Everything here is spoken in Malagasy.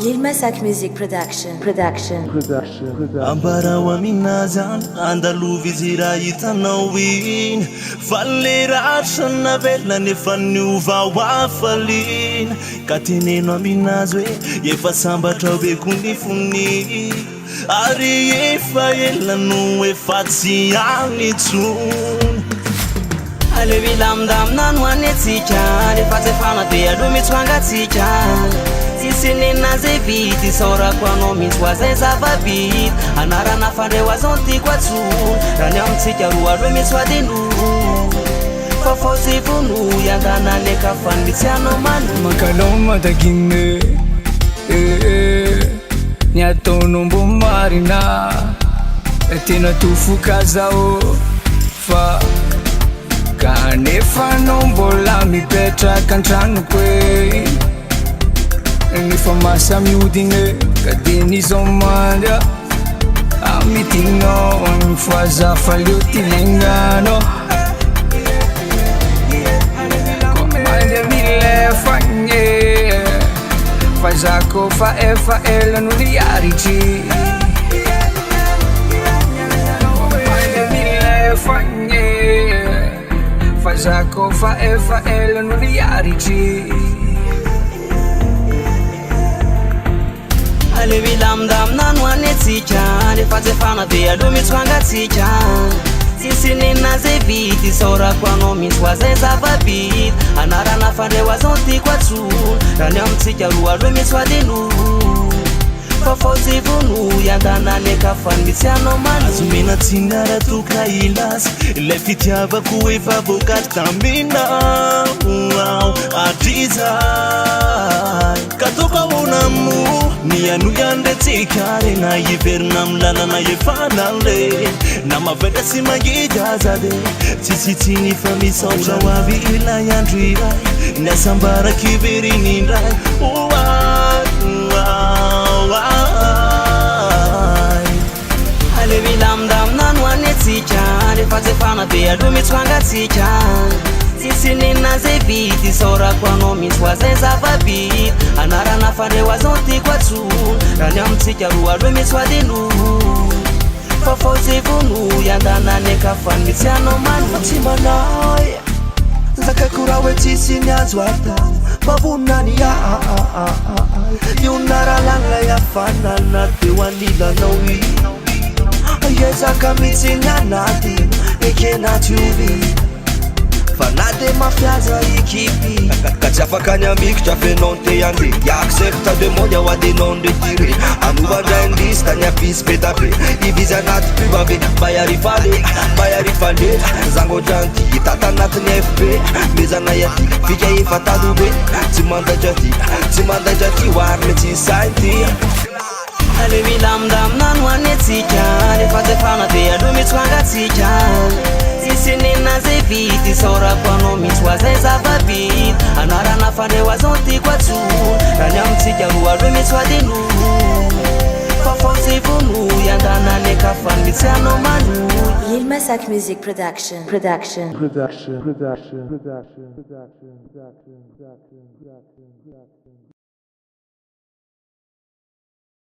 Lil Masak Music Production. Ambara wa minazan andaluvi zira itanao iny Faleratra navela nefa niova wafalin Ka teneno aminazy hoe efa sambatra hoe konifony Ary efa elano efa tsy anitsony Alevi lamdamna nuanetsika Refa zefana be alo mitwangatsika Sisi nina zebiti Sora kwa no mitwa zezavabit Anarana fandre wazonti kwa tu Rani amtsika ruwa mitwa dinu Fafozi vunu Yangana neka fanbitiano manu Makaloma tagine Nyatono mbumarina Tena tufuka zao Fa Kanefa nombola mipetra kantrano kwe Nefa masa miudine kadinizomanda Amitingo mfaza faluti lengano Komande milefanye Fazako fa efa ela nuliarici Komande milefanye Fazako fa efa ela nuliarici Alevi lamdamna nuanetsika Refa zefana be alo mitwangatsika Sisi nina zebiti Sora kwa no mitwa zezavabit Anarana fandre wazonti kwa tu Rani amtsika ruwa mitwa dinu Fafozi vunu Yangana neka fanbitiano manu Azumina tsinara tuka ilas Le fitiavako efa vokat tambina Adrizay Katoka unamu Nianu yande tikare Na yiverna mlana na yefanale Na maveda sima yijazade Tisitini famisa Ujawabi ila yandrirai Nasambara kibiri nindrai Alevi lamdamna nuanetsika Refa zefana be alo mitwangatsika Sisi nina zebiti Sora kwa no mitwa zezavabit Anarana fandre wazonti kwa tu Rani amtsika ruwa mitwa dinu Fafozi vunu Yangana neka fanbitiano manu Timanay Zakakurawe tisi nyazwata Babunani ya Yunara langa ya fanana Tewanila nawi Yeza kamiti nganati Eke na tuvi Fanade mafiaza ikipi Kachafa kanyamik chafe nonte yandi Ya accepta de moja wade non de tire Anuva jandis tanya pis pedape Ibiza nat privave Bayari fale Zango janti Itata nat nefpe Mezana yati Fika ifatadu be Timanda jati Warme tisainti Alevi lamdamna nuanetsika Refa zefana be alo mitwangatsika Sisi nina zebiti Sora kwa no mitwa zezavabit Anarana fandre wazonti kwa tu Rani amtsika ruwa mitwa dinu Fafozi vunu Yangana neka fanbitiano manu Lil Masak Music Production.